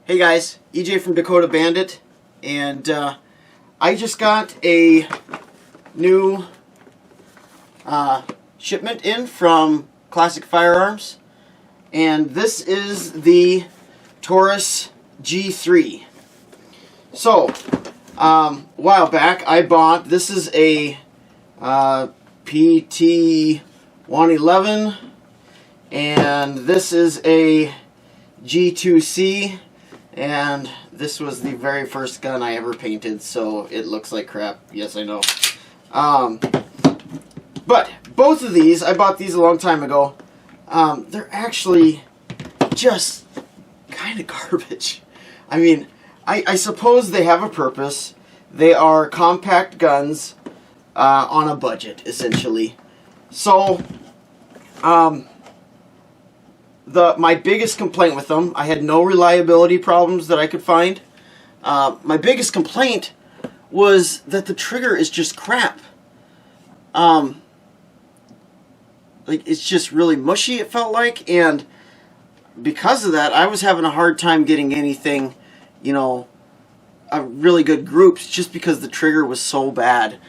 Hey guys, EJ from Dakota Bandit, and I just got a new shipment in from Classic Firearms, and this is the Taurus G3. So, a while back I bought, this is a PT 111, and this is a G2C. And this was the very first gun I ever painted, so it looks like crap. Yes, I know. But both of these, I bought these a long time ago. They're actually just kind of garbage. I mean, I suppose they have a purpose. They are compact guns on a budget, essentially. So, my biggest complaint with them, I had no reliability problems that I could find. My biggest complaint was that the trigger is just crap. Like, it's just really mushy, it felt like, and because of that, I was having a hard time getting anything, you know, really good groups, just because the trigger was so bad.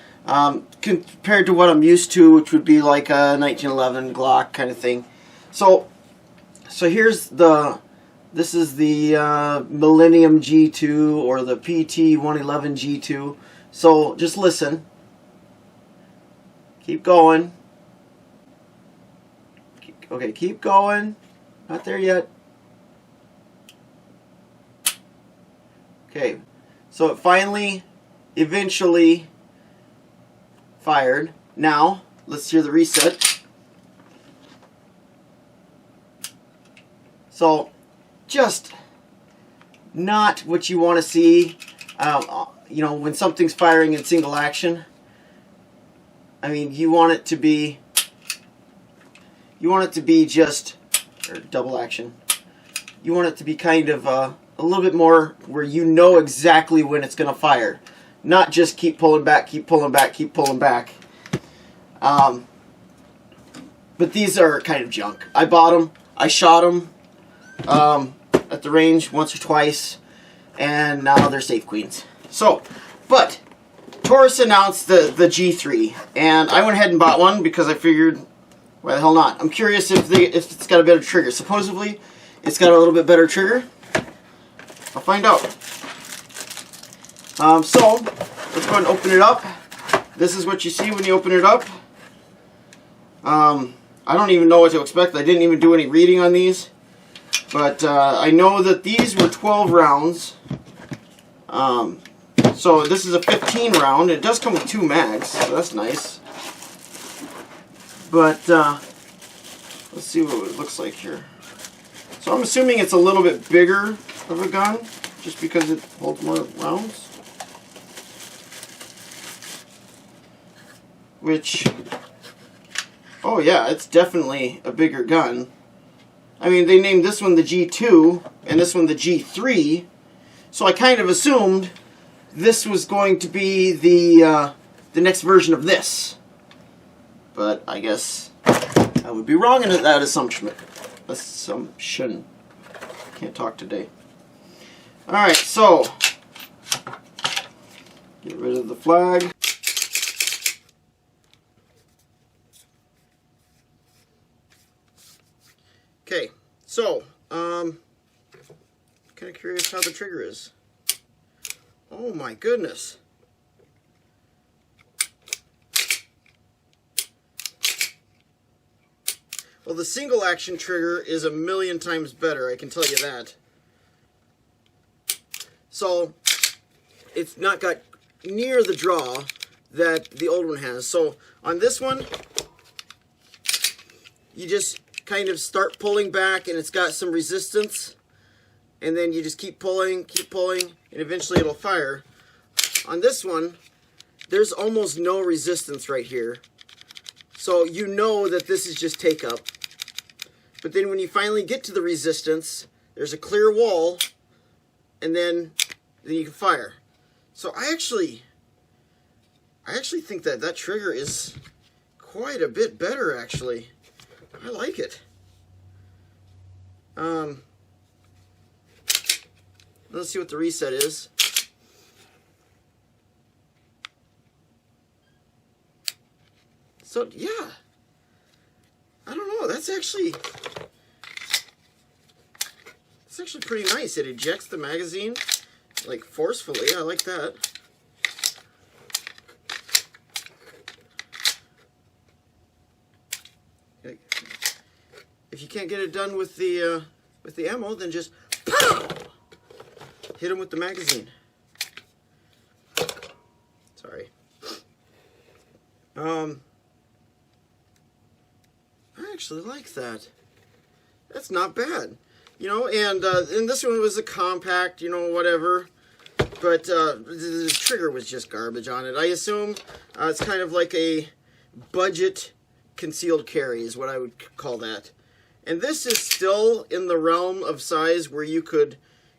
Compared to what I'm used to, which would be like a 1911 Glock kind of thing. So here's this is the Millennium G2 or the PT 111 G2. So just listen. Keep going. Okay, keep going. Not there yet. Okay, so it finally, eventually fired. Now, let's hear the reset. So, just not what you want to see, you know, when something's firing in single action. I mean, you want it to be just, or double action. You want it to be kind of a little bit more where you know exactly when it's going to fire. Not just keep pulling back, keep pulling back, keep pulling back. But these are kind of junk. I bought them, I shot them at the range once or twice, and now they're safe queens. So, but Taurus announced the G3, and I went ahead and bought one because I figured, why the hell not? I'm curious if it's got a better trigger. Supposedly, it's got a little bit better trigger. I'll find out. So let's go ahead and open it up. This is what you see when you open it up. I don't even know what to expect. I didn't even do any reading on these. But I know that these were 12 rounds. So this is a 15 round. It does come with 2 mags, so that's nice. But let's see what it looks like here. So I'm assuming it's a little bit bigger of a gun, just because it holds more rounds. Which, oh yeah, it's definitely a bigger gun. I mean, they named this one the G2 and this one the G3, so I kind of assumed this was going to be the next version of this. But I guess I would be wrong in that assumption. Can't talk today. Alright, so get rid of the flag. Okay, so, kind of curious how the trigger is. Oh my goodness. Well, the single action trigger is 1,000,000 times better, I can tell you that. So, it's not got near the draw that the old one has. So, on this one, you just kind of start pulling back and it's got some resistance, and then you just keep pulling, and eventually it'll fire. On this one, there's almost no resistance right here, so you know that this is just take up. But then when you finally get to the resistance, there's a clear wall, and then you can fire. So I actually think that trigger is quite a bit better, actually. I like it. Let's see what the reset is. So, yeah. I don't know. That's actually pretty nice. It ejects the magazine, like, forcefully. I like that. If you can't get it done with the ammo, then just pow! Hit him with the magazine. Sorry. I actually like that. That's not bad. You know, and this one was a compact, you know, whatever. But the trigger was just garbage on it. I assume it's kind of like a budget concealed carry is what I would call that. And this is still in the realm of size where you could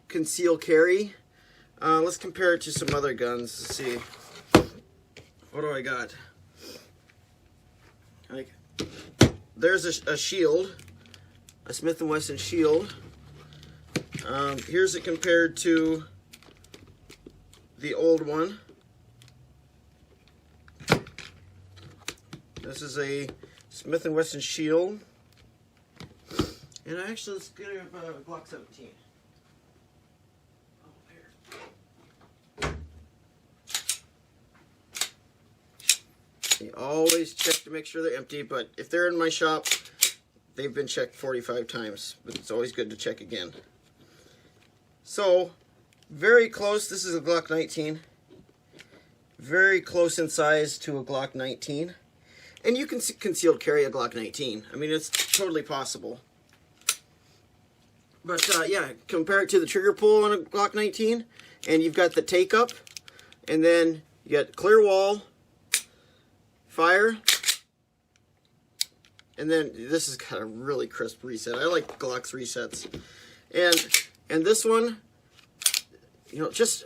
conceal carry. Let's compare it to some other guns. Let's see. What do I got? Like, there's a shield, a Smith & Wesson shield. Here's it compared to the old one. This is a Smith & Wesson shield. And actually, let's get a Glock 17. Oh, here. You always check to make sure they're empty, but if they're in my shop, they've been checked 45 times. But it's always good to check again. So, very close. This is a Glock 19. Very close in size to a Glock 19. And you can concealed carry a Glock 19. I mean, it's totally possible. But, yeah, compare it to the trigger pull on a Glock 19, and you've got the take-up, and then you got clear wall, fire, and then this has got a really crisp reset. I like Glock's resets. And this one, you know, just,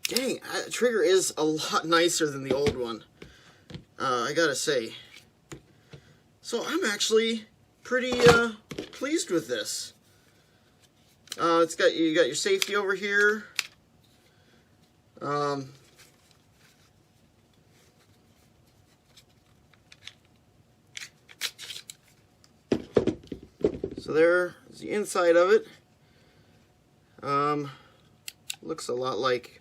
dang, the trigger is a lot nicer than the old one, I gotta say. So I'm actually pretty pleased with this. You got your safety over here. So there's the inside of it. Looks a lot like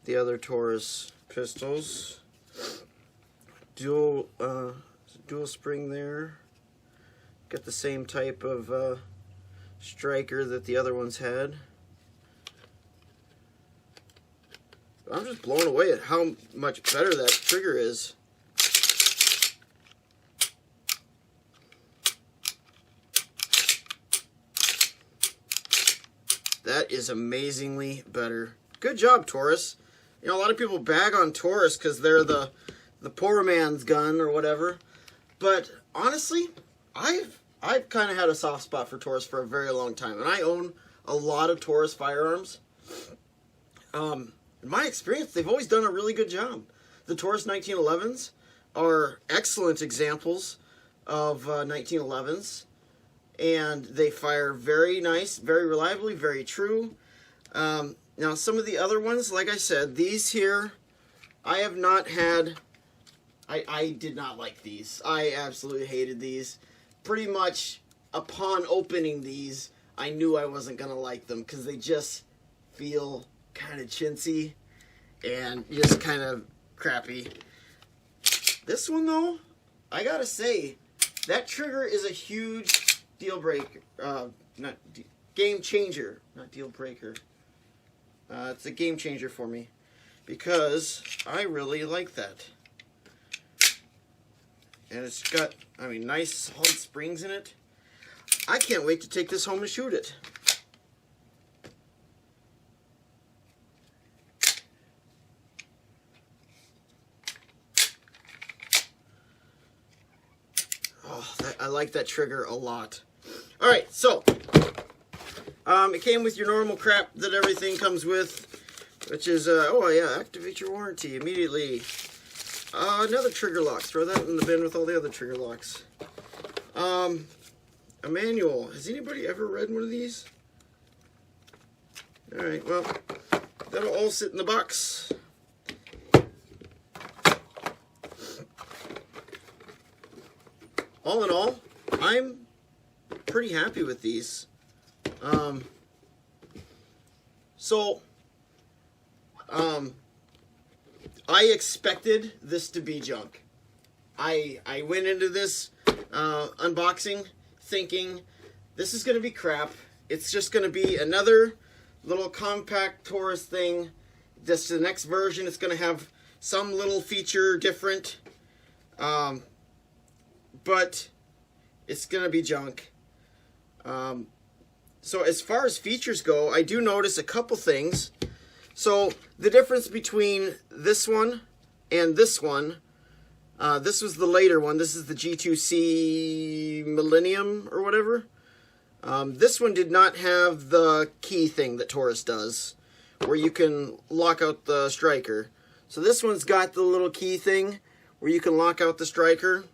the other Taurus pistols. Dual spring there. Got the same type of striker that the other ones had. I'm just blown away at how much better that trigger is. That is amazingly better. Good job, Taurus. You know, a lot of people bag on Taurus because they're the poor man's gun or whatever. But honestly, I've kind of had a soft spot for Taurus for a very long time, and I own a lot of Taurus firearms. In my experience, they've always done a really good job. The Taurus 1911s are excellent examples of 1911s, and they fire very nice, very reliably, very true. Now, some of the other ones, like I said, these here, I have not had... I did not like these. I absolutely hated these. Pretty much, upon opening these, I knew I wasn't going to like them because they just feel kind of chintzy and just kind of crappy. This one, though, I gotta say, that trigger is a huge deal breaker. Game changer. Not deal breaker. It's a game changer for me because I really like that. And it's got, I mean, nice solid springs in it. I can't wait to take this home and shoot it. Oh, I like that trigger a lot. Alright, so, it came with your normal crap that everything comes with, which is, oh yeah, activate your warranty immediately. Another trigger lock. Throw that in the bin with all the other trigger locks. A manual. Has anybody ever read one of these? Alright, well, that'll all sit in the box. All in all, I'm pretty happy with these. I expected this to be junk. I went into this unboxing thinking this is going to be crap. It's just going to be another little compact Taurus thing. Just the next version, it's going to have some little feature different. But it's going to be junk. So as far as features go, I do notice a couple things. So the difference between this one and this one, this was the later one. This is the G2C Millennium or whatever. This one did not have the key thing that Taurus does, where you can lock out the striker. So this one's got the little key thing where you can lock out the striker.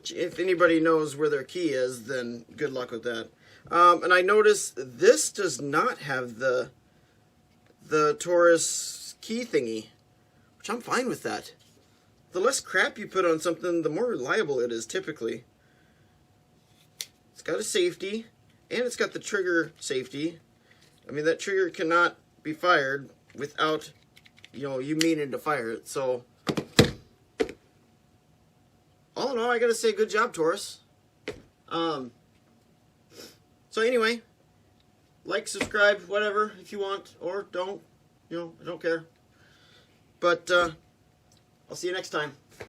If anybody knows where their key is, then good luck with that. And I noticed this does not have the Taurus key thingy, which I'm fine with that. The less crap you put on something, the more reliable it is typically. It's got a safety, and it's got the trigger safety. I mean, that trigger cannot be fired without, you meaning to fire it. So, all in all, I gotta say, good job, Taurus. So anyway, like, subscribe, whatever, if you want, or don't. I don't care. But, I'll see you next time.